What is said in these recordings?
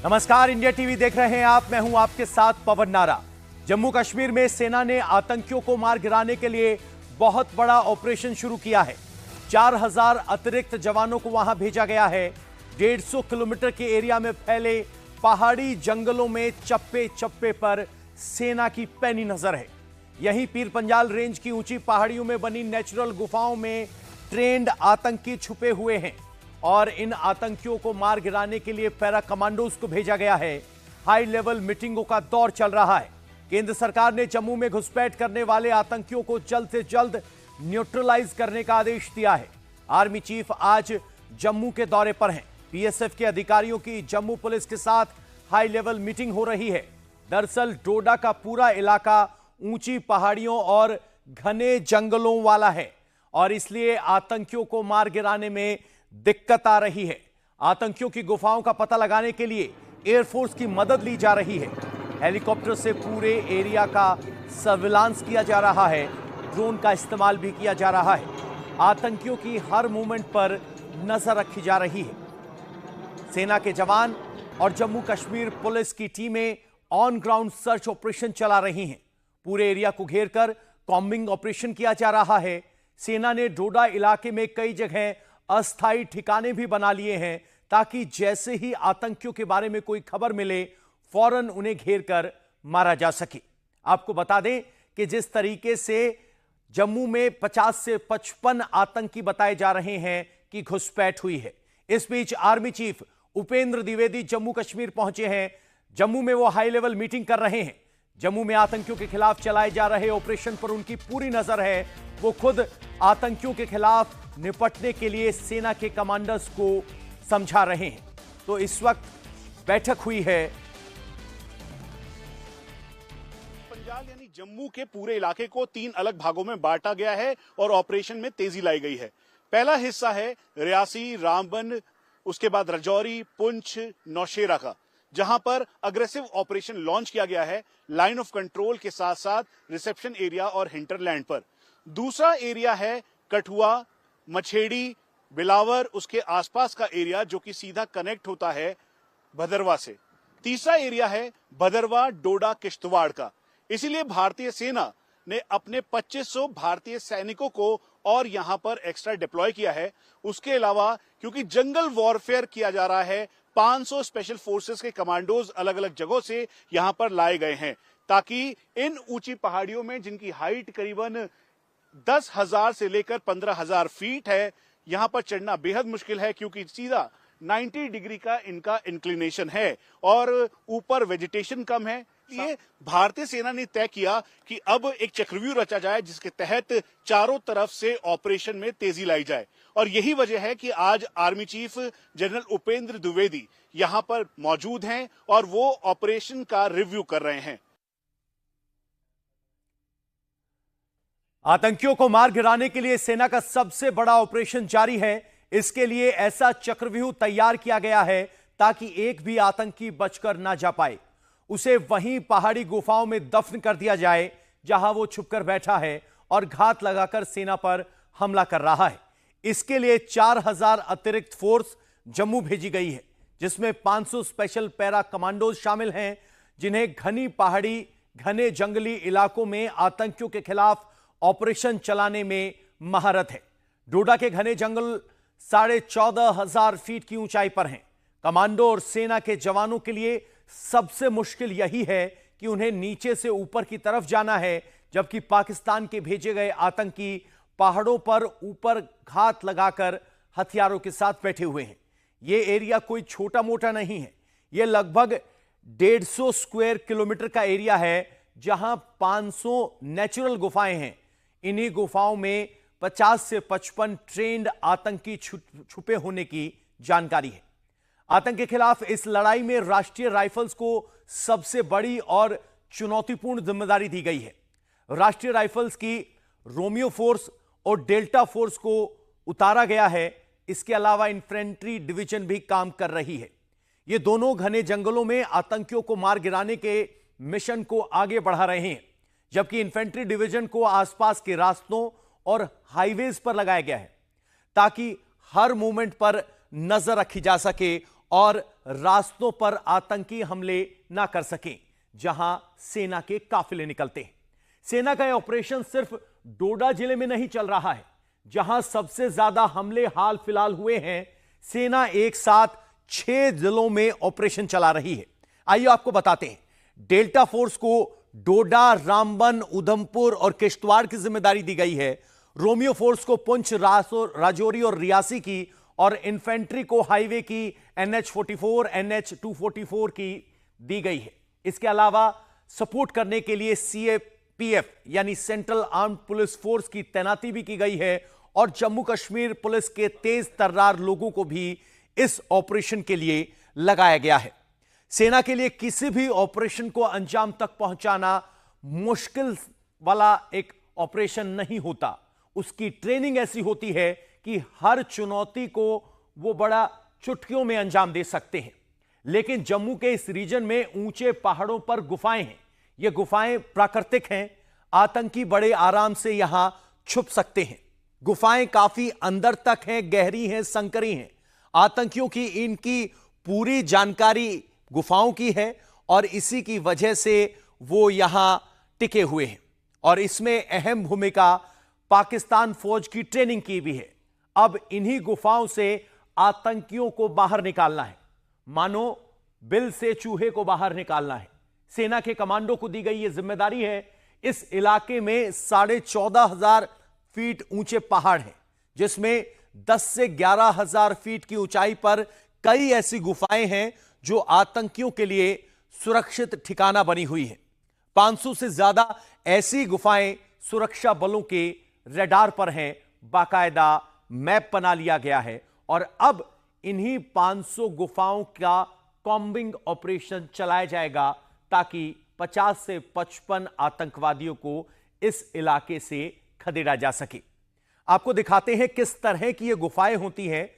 नमस्कार, India TV देख रहे हैं आप। मैं हूं आपके साथ पवन नारा। जम्मू कश्मीर में सेना ने आतंकियों को मार गिराने के लिए बहुत बड़ा ऑपरेशन शुरू किया है। 4000 अतिरिक्त जवानों को वहां भेजा गया है। 150 किलोमीटर के एरिया में फैले पहाड़ी जंगलों में चप्पे चप्पे पर सेना की पैनी नजर है। यहीं पीर पंजाल रेंज की ऊंची पहाड़ियों में बनी नेचुरल गुफाओं में ट्रेंड आतंकी छुपे हुए हैं और इन आतंकियों को मार गिराने के लिए पैरा कमांडोज को भेजा गया है। हाई लेवल मीटिंगों का दौर चल रहा है। केंद्र सरकार ने जम्मू में घुसपैठ करने वाले आतंकियों को जल्द से जल्द न्यूट्रलाइज करने का आदेश दिया है। आर्मी चीफ आज जम्मू के दौरे पर हैं। बीएसएफ के अधिकारियों की जम्मू पुलिस के साथ हाई लेवल मीटिंग हो रही है। दरअसल डोडा का पूरा इलाका ऊंची पहाड़ियों और घने जंगलों वाला है और इसलिए आतंकियों को मार गिराने में दिक्कत आ रही है। आतंकियों की गुफाओं का पता लगाने के लिए एयरफोर्स की मदद ली जा रही है। हेलीकॉप्टर से पूरे एरिया का सर्विलांस किया जा रहा है। ड्रोन का इस्तेमाल भी किया जा रहा है। आतंकियों की हर मूवमेंट पर नजर रखी जा रही है। सेना के जवान और जम्मू कश्मीर पुलिस की टीमें ऑन ग्राउंड सर्च ऑपरेशन चला रही हैं। पूरे एरिया को घेरकर कॉम्बिंग ऑपरेशन किया जा रहा है। सेना ने डोडा इलाके में कई जगह अस्थायी ठिकाने भी बना लिए हैं ताकि जैसे ही आतंकियों के बारे में कोई खबर मिले फौरन उन्हें घेरकर मारा जा सके। आपको बता दें कि जिस तरीके से जम्मू में 50 से 55 आतंकी बताए जा रहे हैं कि घुसपैठ हुई है। इस बीच आर्मी चीफ उपेंद्र द्विवेदी जम्मू कश्मीर पहुंचे हैं। जम्मू में वो हाई लेवल मीटिंग कर रहे हैं। जम्मू में आतंकियों के खिलाफ चलाए जा रहे ऑपरेशन पर उनकी पूरी नजर है। वो खुद आतंकियों के खिलाफ निपटने के लिए सेना के कमांडर्स को समझा रहे हैं। तो इस वक्त बैठक हुई है। पंजाल यानी जम्मू के पूरे इलाके को 3 अलग भागों में बांटा गया है और ऑपरेशन में तेजी लाई गई है। पहला हिस्सा है रियासी, रामबन, उसके बाद राजौरी, पुंछ, नौशेरा का, जहां पर अग्रेसिव ऑपरेशन लॉन्च किया गया है लाइन ऑफ कंट्रोल के साथ साथ रिसेप्शन एरिया और हिंटरलैंड पर। दूसरा एरिया है कठुआ, मछेड़ी, बिलावर, उसके आसपास का एरिया जो कि सीधा कनेक्ट होता है भदरवा से। तीसरा एरिया है भदरवा, डोडा, किश्तवाड़ का। इसीलिए भारतीय सेना ने अपने 2500 भारतीय सैनिकों को और यहां पर एक्स्ट्रा डिप्लॉय किया है। उसके अलावा क्योंकि जंगल वॉरफेयर किया जा रहा है, 500 स्पेशल फोर्सेस के कमांडोज अलग अलग जगहों से यहां पर लाए गए हैं ताकि इन ऊंची पहाड़ियों में जिनकी हाइट करीबन 10,000 से लेकर 15,000 फीट है, यहां पर चढ़ना बेहद मुश्किल है क्योंकि सीधा 90 डिग्री का इनका इंक्लिनेशन है और ऊपर वेजिटेशन कम है। ये भारतीय सेना ने तय किया कि अब एक चक्रव्यूह रचा जाए जिसके तहत चारों तरफ से ऑपरेशन में तेजी लाई जाए और यही वजह है कि आज army chief general Upendra Dwivedi यहां पर मौजूद हैं और वो ऑपरेशन का रिव्यू कर रहे हैं। आतंकियों को मार गिराने के लिए सेना का सबसे बड़ा ऑपरेशन जारी है। इसके लिए ऐसा चक्रव्यूह तैयार किया गया है ताकि एक भी आतंकी बचकर ना जा पाए। उसे वहीं पहाड़ी गुफाओं में दफन कर दिया जाए जहां वो छुपकर बैठा है और घात लगाकर सेना पर हमला कर रहा है। इसके लिए 4000 अतिरिक्त फोर्स जम्मू भेजी गई है जिसमें 500 स्पेशल पैरा कमांडोज शामिल हैं जिन्हें घनी पहाड़ी, घने जंगली इलाकों में आतंकियों के खिलाफ ऑपरेशन चलाने में महारत है। डोडा के घने जंगल 14,500 फीट की ऊंचाई पर हैं। कमांडो और सेना के जवानों के लिए सबसे मुश्किल यही है कि उन्हें नीचे से ऊपर की तरफ जाना है, जबकि पाकिस्तान के भेजे गए आतंकी पहाड़ों पर ऊपर घात लगाकर हथियारों के साथ बैठे हुए हैं। यह एरिया कोई छोटा मोटा नहीं है। यह लगभग 150 स्क्वायर किलोमीटर का एरिया है जहां 500 नेचुरल गुफाएं हैं। इन्हीं गुफाओं में 50 से 55 ट्रेंड आतंकी छुपे होने की जानकारी है। आतंक के खिलाफ इस लड़ाई में राष्ट्रीय राइफल्स को सबसे बड़ी और चुनौतीपूर्ण जिम्मेदारी दी गई है। राष्ट्रीय राइफल्स की रोमियो फोर्स और डेल्टा फोर्स को उतारा गया है। इसके अलावा इन्फेंट्री डिवीजन भी काम कर रही है। ये दोनों घने जंगलों में आतंकियों को मार गिराने के मिशन को आगे बढ़ा रहे हैं, जबकि इन्फेंट्री डिवीजन को आसपास के रास्तों और हाईवेज पर लगाया गया है ताकि हर मूवमेंट पर नजर रखी जा सके और रास्तों पर आतंकी हमले ना कर सकें जहां सेना के काफिले निकलते हैं। सेना का यह ऑपरेशन सिर्फ डोडा जिले में नहीं चल रहा है, जहां सबसे ज्यादा हमले हाल फिलहाल हुए हैं। सेना एक साथ 6 जिलों में ऑपरेशन चला रही है। आइए आपको बताते हैं। डेल्टा फोर्स को डोडा, रामबन, उधमपुर और किश्तवाड़ की जिम्मेदारी दी गई है। रोमियो फोर्स को पुंछ, राजौरी और रियासी की, और इन्फेंट्री को हाईवे की NH-44, NH-244 की दी गई है। इसके अलावा सपोर्ट करने के लिए CAPF यानी सेंट्रल आर्म्ड पुलिस फोर्स की तैनाती भी की गई है, और जम्मू कश्मीर पुलिस के तेज तर्रार लोगों को भी इस ऑपरेशन के लिए लगाया गया है। सेना के लिए किसी भी ऑपरेशन को अंजाम तक पहुंचाना मुश्किल वाला एक ऑपरेशन नहीं होता। उसकी ट्रेनिंग ऐसी होती है कि हर चुनौती को वो बड़ा चुटकियों में अंजाम दे सकते हैं। लेकिन जम्मू के इस रीजन में ऊंचे पहाड़ों पर गुफाएं हैं। ये गुफाएं प्राकृतिक हैं। आतंकी बड़े आराम से यहां छुप सकते हैं। गुफाएं काफी अंदर तक हैं, गहरी हैं, संकरी हैं। आतंकियों की इनकी पूरी जानकारी गुफाओं की है और इसी की वजह से वो यहां टिके हुए हैं। और इसमें अहम भूमिका पाकिस्तान फौज की ट्रेनिंग की भी है। अब इन्हीं गुफाओं से आतंकियों को बाहर निकालना है, मानो बिल से चूहे को बाहर निकालना है। सेना के कमांडो को दी गई यह जिम्मेदारी है। इस इलाके में 14,500 फीट ऊंचे पहाड़ हैं, जिसमें 10 से 11,000 फीट की ऊंचाई पर कई ऐसी गुफाएं हैं जो आतंकियों के लिए सुरक्षित ठिकाना बनी हुई है। 500 से ज्यादा ऐसी गुफाएं सुरक्षा बलों के रडार पर हैं। बाकायदा मैप बना लिया गया है और अब इन्हीं 500 गुफाओं का कॉम्बिंग ऑपरेशन चलाया जाएगा ताकि 50 से 55 आतंकवादियों को इस इलाके से खदेड़ा जा सके। आपको दिखाते हैं किस तरह की ये गुफाएं होती हैं।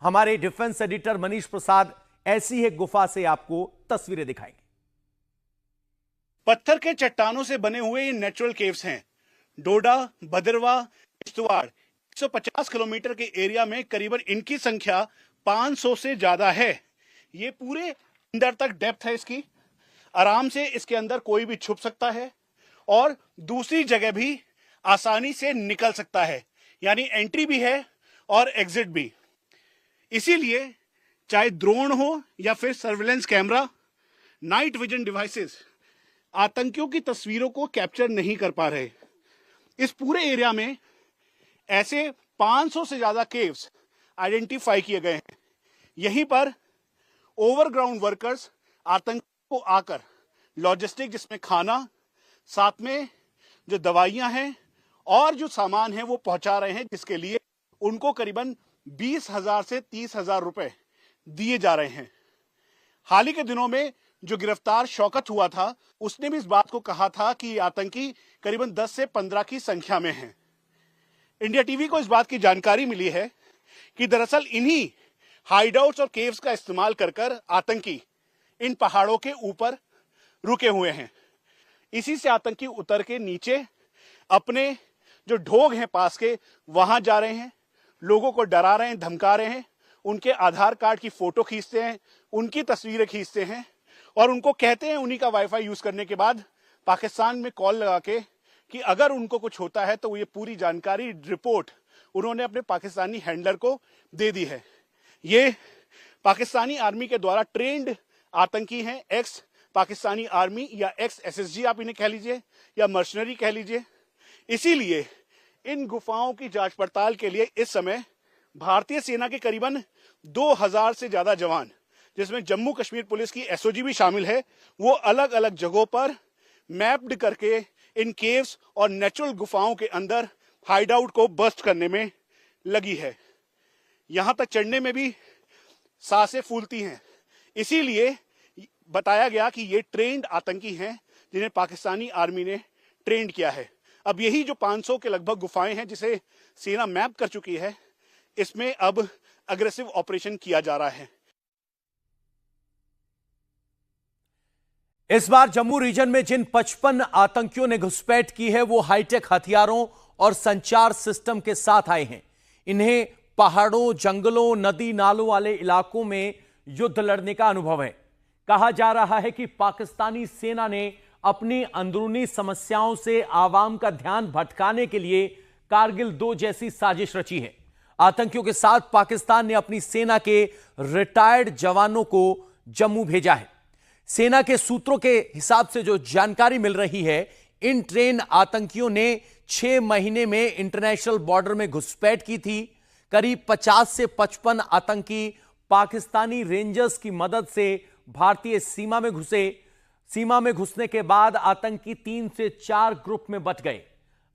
हमारे डिफेंस एडिटर मनीष प्रसाद ऐसी एक गुफा से आपको तस्वीरें दिखाएंगे। पत्थर के चट्टानों से बने हुए ये नेचुरल केव्स हैं। डोडा, भदरवा, किश्तवाड़ 150 किलोमीटर के एरिया में करीबन इनकी संख्या 500 से ज्यादा है। ये पूरे अंदर तक डेप्थ है इसकी। आराम से इसके अंदर कोई भी छुप सकता है और दूसरी जगह भी आसानी से निकल सकता है, यानी एंट्री भी है और एग्जिट भी। इसीलिए चाहे ड्रोन हो या फिर surveillance camera, night vision devices आतंकियों की तस्वीरों को कैप्चर नहीं कर पा रहे। इस पूरे एरिया में ऐसे 500 से ज्यादा केव्स आइडेंटिफाई किए गए हैं। यहीं पर ओवरग्राउंड वर्कर्स आतंकियों को आकर लॉजिस्टिक, जिसमें खाना, साथ में जो दवाइयां हैं और जो सामान है वो पहुंचा रहे हैं, जिसके लिए उनको करीबन 20,000 से 30,000 रुपए दिए जा रहे हैं। हाल ही के दिनों में जो गिरफ्तार शौकत हुआ था, उसने भी इस बात को कहा था कि आतंकी करीबन 10 से 15 की संख्या में हैं। इंडिया टीवी को इस बात की जानकारी मिली है कि दरअसल इन्हीं हाइडआउट्स और केव्स का इस्तेमाल कर आतंकी इन पहाड़ों के ऊपर रुके हुए हैं। इसी से आतंकी उतर के नीचे अपने जो ढोग हैं पास के, वहां जा रहे हैं, लोगों को डरा रहे हैं, धमका रहे हैं, उनके आधार कार्ड की फोटो खींचते हैं, उनकी तस्वीरें खींचते हैं और उनको कहते हैं उन्हीं का वाईफाई यूज करने के बाद पाकिस्तान में कॉल लगा के कि अगर उनको कुछ होता है तो ये पूरी जानकारी रिपोर्ट उन्होंने अपने पाकिस्तानी हैंडलर को दे दी है। ये पाकिस्तानी आर्मी के द्वारा ट्रेंड आतंकी हैं, एक्स पाकिस्तानी आर्मी या एक्स SSG आप इन्हें कह लीजिए या मर्सनरी कह लीजिए। इसीलिए इन गुफाओं की जांच पड़ताल के लिए इस समय भारतीय सेना के करीबन 2000 से ज्यादा जवान, जिसमें जम्मू कश्मीर पुलिस की SOG भी शामिल है, वो अलग अलग जगहों पर मैप्ड करके इन केव्स और नेचुरल गुफाओं के अंदर हाइडआउट को बस्ट करने में लगी है। यहां तक चढ़ने में भी सांसें फूलती हैं। इसीलिए बताया गया कि ये ट्रेंड आतंकी हैं जिन्हें पाकिस्तानी आर्मी ने ट्रेंड किया है। अब यही जो 500 के लगभग गुफाएं हैं जिसे सेना मैप कर चुकी है, इसमें अब अग्रेसिव ऑपरेशन किया जा रहा है। इस बार जम्मू रीजन में जिन 55 आतंकियों ने घुसपैठ की है वो हाईटेक हथियारों और संचार सिस्टम के साथ आए हैं। इन्हें पहाड़ों, जंगलों, नदी नालों वाले इलाकों में युद्ध लड़ने का अनुभव है। कहा जा रहा है कि पाकिस्तानी सेना ने अपनी अंदरूनी समस्याओं से आवाम का ध्यान भटकाने के लिए कारगिल 2 जैसी साजिश रची है। आतंकियों के साथ पाकिस्तान ने अपनी सेना के रिटायर्ड जवानों को जम्मू भेजा है। सेना के सूत्रों के हिसाब से जो जानकारी मिल रही है, इन ट्रेन आतंकियों ने 6 महीने में इंटरनेशनल बॉर्डर में घुसपैठ की थी। करीब 50 से 55 आतंकी पाकिस्तानी रेंजर्स की मदद से भारतीय सीमा में घुसे। सीमा में घुसने के बाद आतंकी 3 से 4 ग्रुप में बंट गए।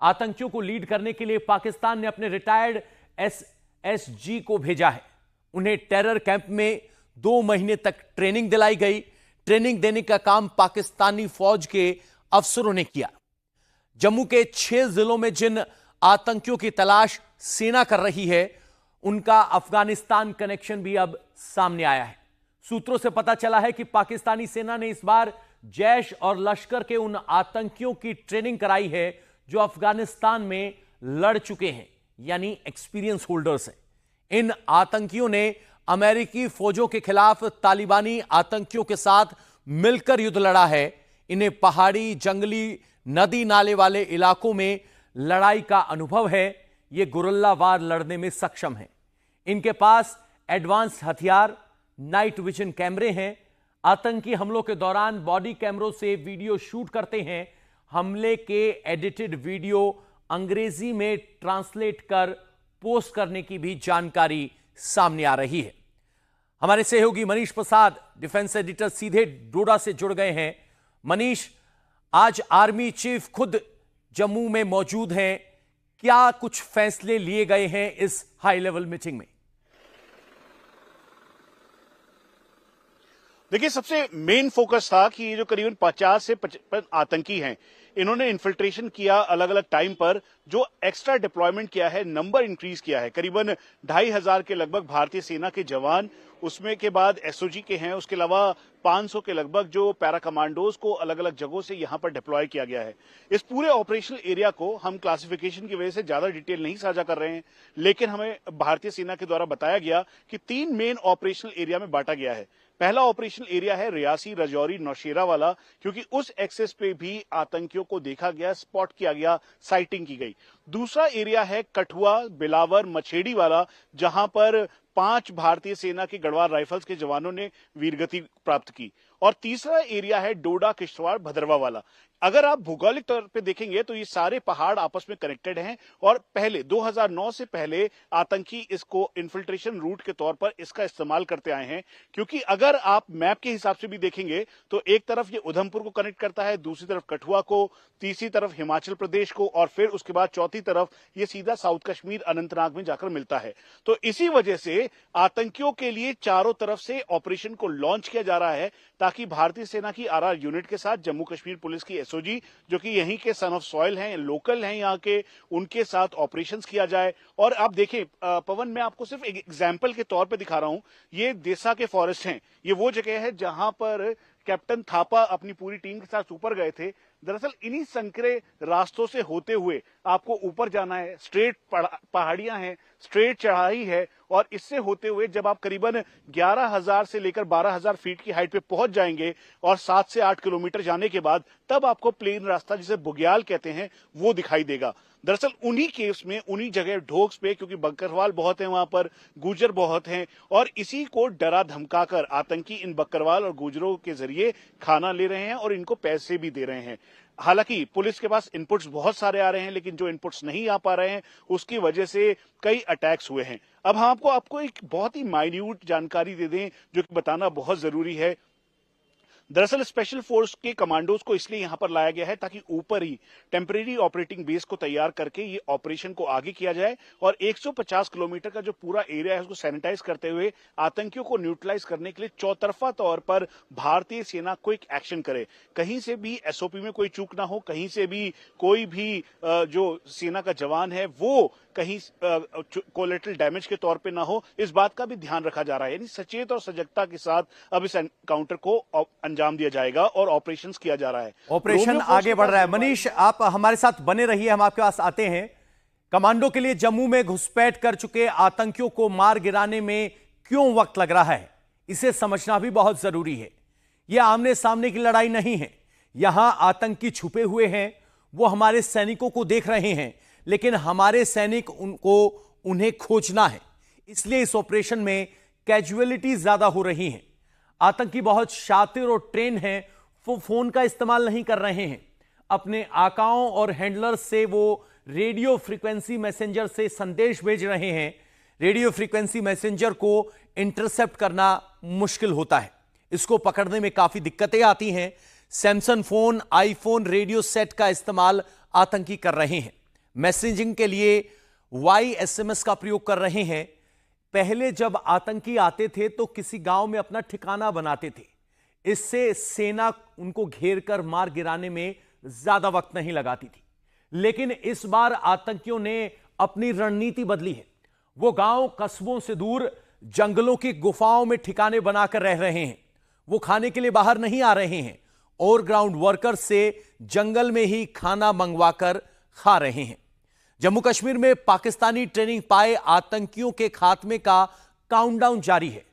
आतंकियों को लीड करने के लिए पाकिस्तान ने अपने रिटायर्ड एसएसजी को भेजा है। उन्हें टेरर कैंप में 2 महीने तक ट्रेनिंग दिलाई गई। ट्रेनिंग देने का काम पाकिस्तानी फौज के अफसरों ने किया। जम्मू के 6 जिलों में जिन आतंकियों की तलाश सेना कर रही है, उनका अफगानिस्तान कनेक्शन भी अब सामने आया है। सूत्रों से पता चला है कि पाकिस्तानी सेना ने इस बार जैश और लश्कर के उन आतंकियों की ट्रेनिंग कराई है जो अफगानिस्तान में लड़ चुके हैं, यानी एक्सपीरियंस होल्डर्स हैं। इन आतंकियों ने अमेरिकी फौजों के खिलाफ तालिबानी आतंकियों के साथ मिलकर युद्ध लड़ा है। इन्हें पहाड़ी, जंगली, नदी नाले वाले इलाकों में लड़ाई का अनुभव है। ये गुरिल्ला वार लड़ने में सक्षम हैं। इनके पास एडवांस हथियार, नाइट विजन कैमरे हैं। आतंकी हमलों के दौरान बॉडी कैमरों से वीडियो शूट करते हैं। हमले के एडिटेड वीडियो अंग्रेजी में ट्रांसलेट कर पोस्ट करने की भी जानकारी सामने आ रही है। हमारे सहयोगी मनीष प्रसाद, डिफेंस एडिटर, सीधे डोडा से जुड़ गए हैं। मनीष, आज आर्मी चीफ खुद जम्मू में मौजूद हैं। क्या कुछ फैसले लिए गए हैं इस हाई लेवल मीटिंग में? देखिए, सबसे मेन फोकस था कि ये जो करीबन 50 से 55 आतंकी हैं, इन्होंने इन्फिल्ट्रेशन किया अलग अलग टाइम पर। जो एक्स्ट्रा डिप्लॉयमेंट किया है, नंबर इंक्रीज किया है। करीबन 2,500 के लगभग भारतीय सेना के जवान, उसमें के बाद एसओजी के हैं। उसके अलावा 500 के लगभग जो पैरा कमांडोज को अलग अलग जगहों से यहां पर डिप्लॉय किया गया है। इस पूरे ऑपरेशनल एरिया को हम क्लासिफिकेशन की वजह से ज्यादा डिटेल नहीं साझा कर रहे हैं, लेकिन हमें भारतीय सेना के द्वारा बताया गया कि 3 मेन ऑपरेशनल एरिया में बांटा गया है। पहला ऑपरेशनल एरिया है रियासी, रजौरी, नौशेरा वाला, क्योंकि उस एक्सेस पे भी आतंकियों को देखा गया, स्पॉट किया गया, साइटिंग की गई। दूसरा एरिया है कठुआ, बिलावर, मछेड़ी वाला, जहां पर 5 भारतीय सेना के गढ़वाल राइफल्स के जवानों ने वीरगति प्राप्त की। और तीसरा एरिया है डोडा, किश्तवाड़, भदरवा वाला। अगर आप भौगोलिक तौर पे देखेंगे तो ये सारे पहाड़ आपस में कनेक्टेड हैं और पहले 2009 से पहले आतंकी इसको इन्फिल्ट्रेशन रूट के तौर पर इसका इस्तेमाल करते आए हैं। क्योंकि अगर आप मैप के हिसाब से भी देखेंगे तो एक तरफ ये उधमपुर को कनेक्ट करता है, दूसरी तरफ कठुआ को, तीसरी तरफ हिमाचल प्रदेश को, और फिर उसके बाद चौथी तरफ ये सीधा साउथ कश्मीर, अनंतनाग में जाकर मिलता है। तो इसी वजह से आतंकियों के लिए चारों तरफ से ऑपरेशन को लॉन्च किया जा रहा है, ताकि भारतीय सेना की आरआर यूनिट के साथ जम्मू कश्मीर पुलिस की एसओजी, जो कि यहीं के सन ऑफ सॉइल हैं, लोकल हैं यहाँ के, उनके साथ ऑपरेशंस किया जाए। और आप देखें पवन, मैं आपको सिर्फ एक एग्जाम्पल के तौर पे दिखा रहा हूं। ये देसा के फॉरेस्ट हैं। ये वो जगह है जहां पर कैप्टन थापा अपनी पूरी टीम के साथ ऊपर गए थे। दरअसल इन्हीं संकरे रास्तों से होते हुए आपको ऊपर जाना है। स्ट्रेट पहाड़ियां हैं, स्ट्रेट चढ़ाई है, और इससे होते हुए जब आप करीबन 11,000 से लेकर 12,000 फीट की हाइट पे पहुंच जाएंगे और 7 से 8 किलोमीटर जाने के बाद तब आपको प्लेन रास्ता, जिसे बुग्याल कहते हैं, वो दिखाई देगा। दरअसल उन्हीं केव्स में, उन्हीं जगह ढोक्स पे, क्योंकि बकरवाल बहुत है वहां पर, गुजर बहुत हैं, और इसी को डरा धमकाकर आतंकी इन बकरवाल और गुजरों के जरिए खाना ले रहे हैं और इनको पैसे भी दे रहे हैं। हालांकि पुलिस के पास इनपुट्स बहुत सारे आ रहे हैं, लेकिन जो इनपुट्स नहीं आ पा रहे हैं उसकी वजह से कई अटैक्स हुए हैं। अब हम आपको एक बहुत ही माइन्यूट जानकारी दे दें जो कि बताना बहुत जरूरी है। दरअसल स्पेशल फोर्स के कमांडोज को इसलिए यहां पर लाया गया है ताकि ऊपर ही टेम्परेरी ऑपरेटिंग बेस को तैयार करके ये ऑपरेशन को आगे किया जाए और 150 किलोमीटर का जो पूरा एरिया है उसको सैनिटाइज करते हुए आतंकियों को न्यूट्रलाइज करने के लिए चौतरफा तौर पर भारतीय सेना क्विक एक्शन करे। कहीं से भी एसओपी में कोई चूक ना हो, कहीं से भी कोई भी जो सेना का जवान है वो कहीं कोलेटरल डैमेज के तौर पे ना हो, इस बात का भी ध्यान रखा जा रहा है। यानी सचेत और सजगता के साथ अब इस एनकाउंटर को अंजाम दिया जाएगा और ऑपरेशंस किया जा रहा है। ऑपरेशन आगे बढ़ रहा है। मनीष, आप हमारे साथ बने रहिए, हम आपके पास आते हैं। कमांडो के लिए जम्मू में घुसपैठ कर चुके आतंकियों को मार गिराने में क्यों वक्त लग रहा है, इसे समझना भी बहुत जरूरी है। यह आमने सामने की लड़ाई नहीं है। यहां आतंकी छुपे हुए हैं, वो हमारे सैनिकों को देख रहे हैं, लेकिन हमारे सैनिक उन्हें खोजना है। इसलिए इस ऑपरेशन में कैजुअलिटी ज्यादा हो रही हैं। आतंकी बहुत शातिर और ट्रेन हैं, वो फोन का इस्तेमाल नहीं कर रहे हैं। अपने आकाओं और हैंडलर्स से वो रेडियो फ्रीक्वेंसी मैसेंजर से संदेश भेज रहे हैं। रेडियो फ्रीक्वेंसी मैसेंजर को इंटरसेप्ट करना मुश्किल होता है, इसको पकड़ने में काफी दिक्कतें आती हैं। Samsung phone, iPhone radio set का इस्तेमाल आतंकी कर रहे हैं। मैसेजिंग के लिए YSMS का प्रयोग कर रहे हैं। पहले जब आतंकी आते थे तो किसी गांव में अपना ठिकाना बनाते थे। इससे सेना उनको घेरकर मार गिराने में ज्यादा वक्त नहीं लगाती थी। लेकिन इस बार आतंकियों ने अपनी रणनीति बदली है। वो गांव कस्बों से दूर जंगलों की गुफाओं में ठिकाने बनाकर रह रहे हैं। वो खाने के लिए बाहर नहीं आ रहे हैं और ग्राउंड वर्कर से जंगल में ही खाना मंगवाकर खा रहे हैं। जम्मू कश्मीर में पाकिस्तानी ट्रेनिंग पाए आतंकियों के खात्मे का काउंटडाउन जारी है।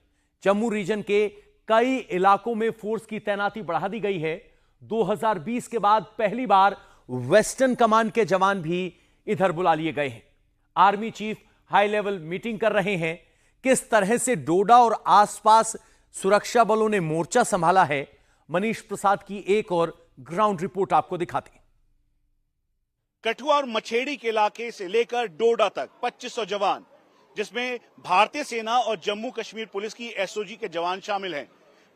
जम्मू रीजन के कई इलाकों में फोर्स की तैनाती बढ़ा दी गई है। 2020 के बाद पहली बार वेस्टर्न कमांड के जवान भी इधर बुला लिए गए हैं। Army chief high level meeting कर रहे हैं। किस तरह से डोडा और आसपास सुरक्षा बलों ने मोर्चा संभाला है, मनीष प्रसाद की एक और ग्राउंड रिपोर्ट आपको दिखाते हैं। कठुआ और मछेड़ी के इलाके से लेकर डोडा तक 2500 जवान, जिसमें भारतीय सेना और जम्मू कश्मीर पुलिस की SOG के जवान शामिल हैं।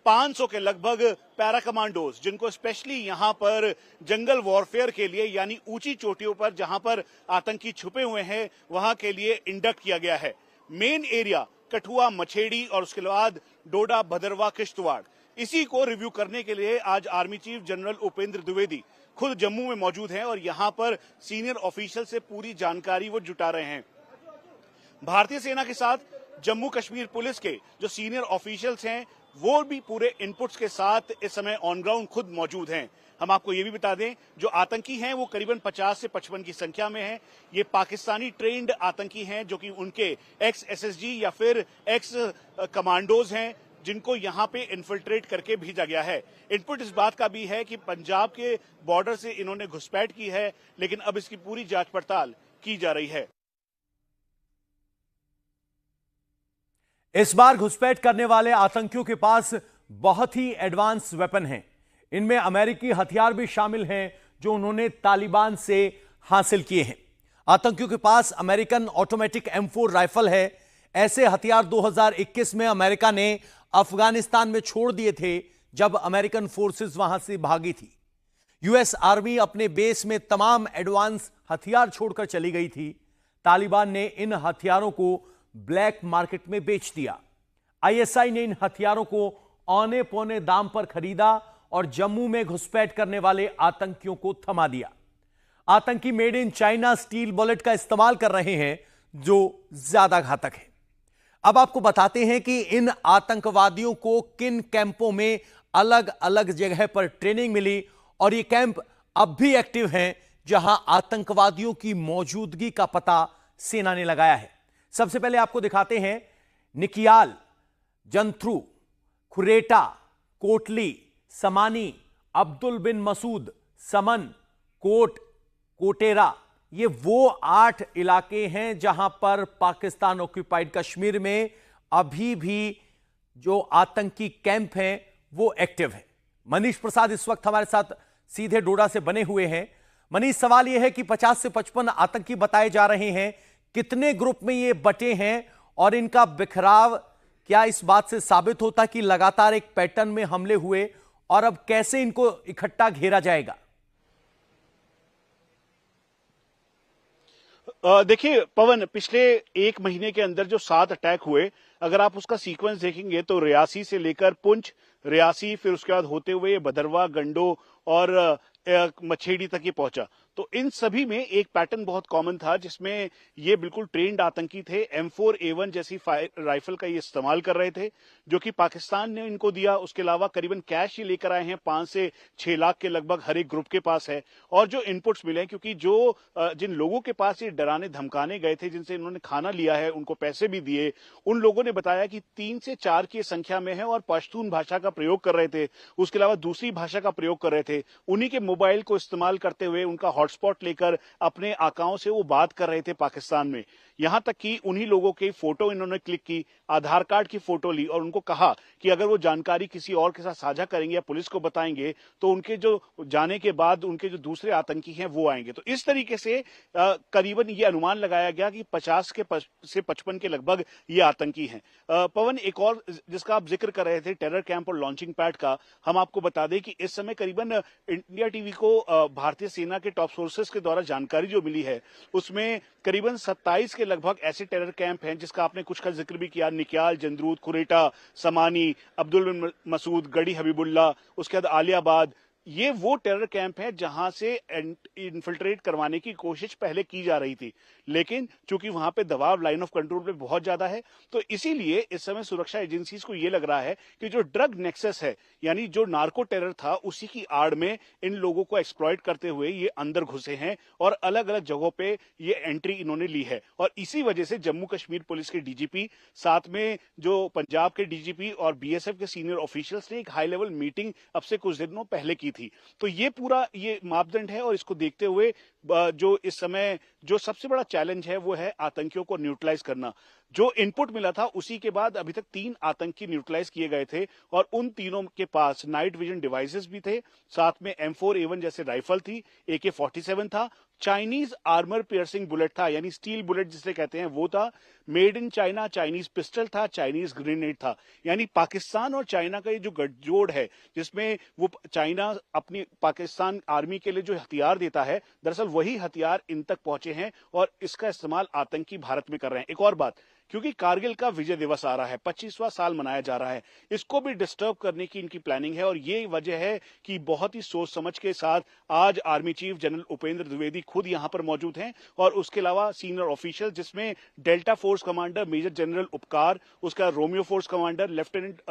500 के लगभग पैरा कमांडोज, जिनको स्पेशली यहां पर जंगल वॉरफेयर के लिए यानी ऊंची चोटियों पर जहां पर आतंकी छुपे हुए हैं वहां के लिए इंडक्ट किया गया है। मेन एरिया कठुआ, मछेड़ी और उसके बाद डोडा, भदरवा, किश्तवाड़, इसी को रिव्यू करने के लिए आज army chief general Upendra Dwivedi खुद जम्मू में मौजूद हैं और यहां पर सीनियर ऑफिशियल से पूरी जानकारी वो जुटा रहे हैं। भारतीय सेना के साथ जम्मू कश्मीर पुलिस के जो सीनियर ऑफिशियल्स हैं वो भी पूरे इनपुट्स के साथ इस समय ऑन ग्राउंड खुद मौजूद हैं। हम आपको ये भी बता दें, जो आतंकी हैं वो करीबन 50 से 55 की संख्या में हैं। ये पाकिस्तानी ट्रेंड आतंकी हैं जो कि उनके एक्स SSG या फिर एक्स कमांडोज हैं, जिनको यहां पे इन्फिल्ट्रेट करके भेजा गया है। इनपुट इस बात का भी है कि पंजाब के बॉर्डर से इन्होंने घुसपैठ की है, लेकिन अब इसकी पूरी जांच पड़ताल की जा रही है। इस बार घुसपैठ करने वाले आतंकियों के पास बहुत ही एडवांस वेपन हैं। इनमें अमेरिकी हथियार भी शामिल हैं जो उन्होंने तालिबान से हासिल किए हैं। आतंकियों के पास अमेरिकन ऑटोमेटिक M4 राइफल है। ऐसे हथियार 2021 में अमेरिका ने अफगानिस्तान में छोड़ दिए थे जब अमेरिकन फोर्सेस वहां से भागी थी। US आर्मी अपने बेस में तमाम एडवांस हथियार छोड़कर चली गई थी। तालिबान ने इन हथियारों को ब्लैक मार्केट में बेच दिया। ISI ने इन हथियारों को औने पौने दाम पर खरीदा और जम्मू में घुसपैठ करने वाले आतंकियों को थमा दिया। आतंकी made in China steel bullet का इस्तेमाल कर रहे हैं जो ज्यादा घातक है। अब आपको बताते हैं कि इन आतंकवादियों को किन कैंपों में अलग अलग जगह पर ट्रेनिंग मिली और ये कैंप अब भी एक्टिव हैं जहां आतंकवादियों की मौजूदगी का पता सेना ने लगाया है। सबसे पहले आपको दिखाते हैं निकियाल, जंथ्रू, खुरेटा, कोटली, समानी, अब्दुल बिन मसूद, समन, कोटेरा, ये वो 8 इलाके हैं जहां पर पाकिस्तान ऑक्यूपाइड कश्मीर में अभी भी जो आतंकी कैंप हैं वो एक्टिव है। मनीष प्रसाद इस वक्त हमारे साथ सीधे डोडा से बने हुए हैं। मनीष, सवाल यह है कि 50 से 55 आतंकी बताए जा रहे हैं, कितने ग्रुप में ये बटे हैं और इनका बिखराव क्या इस बात से साबित होता कि लगातार एक पैटर्न में हमले हुए और अब कैसे इनको इकट्ठा घेरा जाएगा? देखिए पवन, पिछले 1 महीने के अंदर जो 7 अटैक हुए, अगर आप उसका सीक्वेंस देखेंगे तो रियासी से लेकर पुंछ, रियासी, फिर उसके बाद होते हुए भदरवा, गंडो और मछेड़ी तक ये पहुंचा। तो इन सभी में एक पैटर्न बहुत कॉमन था, जिसमें ये बिल्कुल ट्रेंड आतंकी थे। M4A1 जैसी राइफल का ये इस्तेमाल कर रहे थे, जो कि पाकिस्तान ने इनको दिया। उसके अलावा करीबन कैश ही लेकर आए हैं, 5 से 6 लाख के लगभग हर एक ग्रुप के पास है। और जो इनपुट्स मिले, क्योंकि जो जिन लोगों के पास ये डराने धमकाने गए थे, जिनसे इन्होंने खाना लिया है, उनको पैसे भी दिए, उन लोगों ने बताया कि 3 से 4 की संख्या में है और पश्तून भाषा का प्रयोग कर रहे थे। उसके अलावा दूसरी भाषा का प्रयोग कर रहे थे। उन्हीं के मोबाइल को इस्तेमाल करते हुए उनका हॉटस्पॉट लेकर अपने आकाओं से वो बात कर रहे थे पाकिस्तान में। यहां तक कि उन्हीं लोगों की फोटो इन्होंने क्लिक की, आधार कार्ड की फोटो ली और उनको कहा कि अगर वो जानकारी किसी और के साथ साझा करेंगे या पुलिस को बताएंगे तो उनके जो जाने के बाद उनके जो दूसरे आतंकी हैं वो आएंगे। तो इस तरीके से करीबन ये अनुमान लगाया गया कि 50 से 55 के लगभग ये आतंकी हैं। पवन, एक और जिसका आप जिक्र कर रहे थे, टेरर कैंप और लॉन्चिंग पैड का, हम आपको बता दें कि इस समय करीबन इंडिया टीवी को भारतीय सेना के टॉप सोर्सेस के द्वारा जानकारी जो मिली है, उसमें करीबन 27 के लगभग ऐसे टेरर कैंप हैं, जिसका आपने कुछ का जिक्र भी किया, निक्याल, जंदरूद, कुरेटा, समानी, अब्दुल बिन मसूद, गढ़ी हबीबुल्ला, उसके बाद आलियाबाद। ये वो टेरर कैंप है जहां से इन्फिल्ट्रेट करवाने की कोशिश पहले की जा रही थी, लेकिन चूंकि वहां पे दबाव लाइन ऑफ कंट्रोल पे बहुत ज्यादा है, तो इसीलिए इस समय सुरक्षा एजेंसीज को ये लग रहा है कि जो ड्रग नेक्सस है, यानी जो नार्को टेरर था, उसी की आड़ में इन लोगों को एक्सप्लॉइट करते हुए ये अंदर घुसे हैं और अलग अलग जगहों पे ये एंट्री इन्होंने ली है। और इसी वजह से जम्मू कश्मीर पुलिस के डीजीपी, साथ में जो पंजाब के डीजीपी और बीएसएफ के सीनियर ऑफिशियल्स ने एक हाई लेवल मीटिंग अब से कुछ दिनों पहले की थी। तो ये पूरा ये मापदंड है और इसको देखते हुए जो इस समय जो सबसे बड़ा चैलेंज है वो है आतंकियों को न्यूट्रलाइज करना। जो इनपुट मिला था उसी के बाद अभी तक 3 आतंकी न्यूट्रलाइज किए गए थे और उन तीनों के पास नाइट विजन डिवाइसेस भी थे, साथ में M4A1 जैसे राइफल थी, AK-47 था, चाइनीज आर्मर पियर्सिंग बुलेट था, यानी स्टील बुलेट जिसे कहते हैं वो था, made in China Chinese pistol था, चाइनीज ग्रेनेड था। यानी पाकिस्तान और चाइना का ये जो गठजोड़ है, जिसमें वो चाइना अपनी पाकिस्तान आर्मी के लिए जो हथियार देता है, दरअसल वही हथियार इन तक पहुंचे हैं और इसका इस्तेमाल आतंकी भारत में कर रहे हैं। एक और बात, क्योंकि कारगिल का विजय दिवस आ रहा है, 25वां साल मनाया जा रहा है, इसको भी डिस्टर्ब करने की इनकी प्लानिंग है। और ये वजह है कि बहुत ही सोच समझ के साथ आज army chief general Upendra Dwivedi खुद यहां पर मौजूद हैं और उसके अलावा सीनियर ऑफिशियल, जिसमें delta force commander major general Upkar, उसका रोमियो फोर्स कमांडर लेफ्टिनेंट,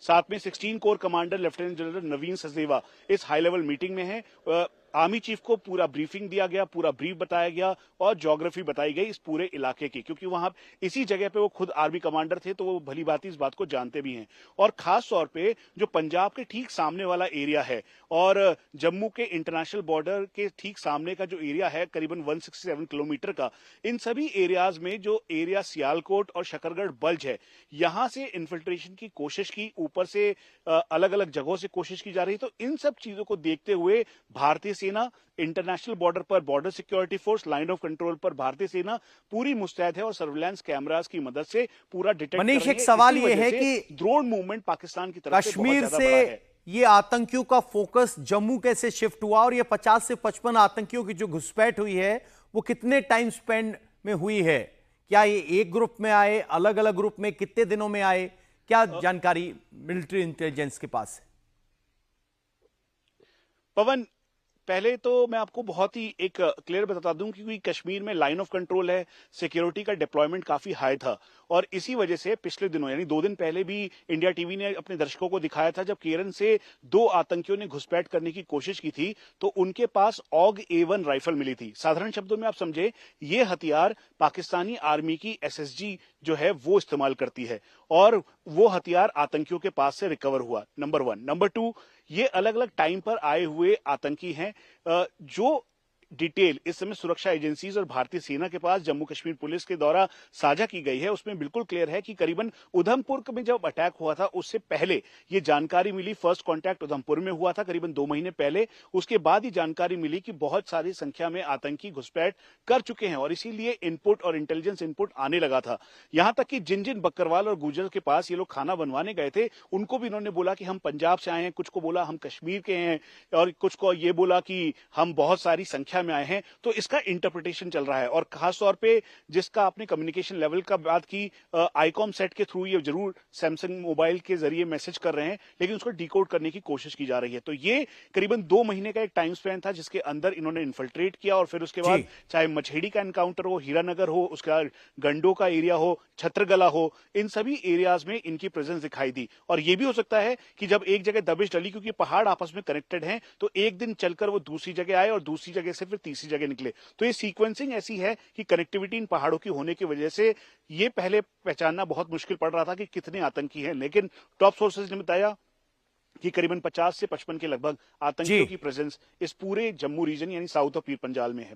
साथ में 16 corps commander lieutenant general Naveen Sachdeva इस हाई लेवल मीटिंग में है। आर्मी चीफ को पूरा ब्रीफिंग दिया गया, पूरा ब्रीफ बताया गया और ज्योग्राफी बताई गई इस पूरे इलाके की, क्योंकि वहां इसी जगह पे वो खुद आर्मी कमांडर थे, तो वो भली भांति इस बात को जानते भी हैं। और खास तौर पे जो पंजाब के ठीक सामने वाला एरिया है और जम्मू के इंटरनेशनल बॉर्डर के ठीक सामने का जो एरिया है करीबन 167 किलोमीटर का, इन सभी एरियाज में जो एरिया सियालकोट और शकरगढ़ बल्ज है, यहां से इन्फिल्ट्रेशन की कोशिश की, ऊपर से अलग अलग जगहों से कोशिश की जा रही है। तो इन सब चीजों को देखते हुए भारतीय सेना, इंटरनेशनल बॉर्डर पर border security force, line of control पर भारतीय सेना पूरी मुस्तैद है और सर्विलांस कैमरास की मदद से पूरा डिटेक्ट कर रही है। मनीष, एक सवाल ये है कि ड्रोन मूवमेंट पाकिस्तान की तरफ से बहुत कश्मीर ज्यादा बढ़ा है। से ये आतंकियों का फोकस जम्मू कैसे शिफ्ट हुआ और ये 50 से 55 आतंकियों की जो घुसपैठ हुई है वो कितने टाइम स्पेंड में हुई है? क्या ये एक ग्रुप में आए, अलग अलग ग्रुप में, कितने दिनों में आए? क्या जानकारी मिलिट्री इंटेलिजेंस के पास है? पवन, पहले तो मैं आपको बहुत ही एक क्लियर बता दूं, क्योंकि कश्मीर में लाइन ऑफ कंट्रोल है, सिक्योरिटी का डिप्लॉयमेंट काफी हाई था और इसी वजह से पिछले दिनों यानी 2 दिन पहले भी इंडिया टीवी ने अपने दर्शकों को दिखाया था, जब केरन से 2 आतंकियों ने घुसपैठ करने की कोशिश की थी तो उनके पास ऑग A1 राइफल मिली थी। साधारण शब्दों में आप समझे, ये हथियार पाकिस्तानी आर्मी की SSG जो है वो इस्तेमाल करती है और वो हथियार आतंकियों के पास से रिकवर हुआ, नंबर 1। नंबर 2, ये अलग अलग टाइम पर आए हुए आतंकी हैं। जो डिटेल इस समय सुरक्षा एजेंसीज और भारतीय सेना के पास जम्मू कश्मीर पुलिस के द्वारा साझा की गई है, उसमें बिल्कुल क्लियर है कि करीबन उधमपुर में जब अटैक हुआ था उससे पहले ये जानकारी मिली, फर्स्ट कांटेक्ट उधमपुर में हुआ था करीबन 2 महीने पहले। उसके बाद ही जानकारी मिली कि बहुत सारी संख्या में आतंकी घुसपैठ कर चुके हैं और इसीलिए इनपुट और इंटेलिजेंस इनपुट आने लगा था। यहां तक कि जिन जिन बकरवाल और गुर्जर के पास ये लोग खाना बनवाने गए थे उनको भी इन्होंने बोला कि हम पंजाब से आए हैं, कुछ को बोला हम कश्मीर के हैं और कुछ को ये बोला कि हम बहुत सारी संख्या संख्या में आए हैं, तो इसका इंटरप्रिटेशन चल रहा है। और खासतौर पे जिसका आपने कम्युनिकेशन लेवल का बात की, आईकॉम सेट के थ्रू ये जरूर सैमसंग मोबाइल के जरिए मैसेज कर रहे हैं, लेकिन उसको डिकोड करने की कोशिश की जा रही है। तो ये करीबन 2 महीने का एक टाइम स्पैन था जिसके अंदर इन्होंने इन्फिल्ट्रेट किया, और फिर उसके बाद चाहे मछेड़ी का एनकाउंटर हो, हीरानगर हो, उसका गंडो का एरिया हो, छत्रगला हो, इन सभी एरियाज में इनकी प्रेजेंस दिखाई दी। और ये भी हो सकता है कि जब एक जगह दबिश डली, क्योंकि पहाड़ आपस में कनेक्टेड हैं, तो एक दिन चलकर वो दूसरी जगह आए और दूसरी जगह से फिर तीसरी जगह निकले। तो ये सीक्वेंसिंग ऐसी है कि कनेक्टिविटी इन पहाड़ों की होने की वजह से ये पहले पहचानना बहुत मुश्किल पड़ रहा था कि कितने आतंकी हैं, लेकिन टॉप सोर्सेज ने बताया कि करीबन 50 से 55 के लगभग आतंकियों की प्रेजेंस इस पूरे जम्मू रीजन यानी साउथ ऑफ पीर पंजाल में है।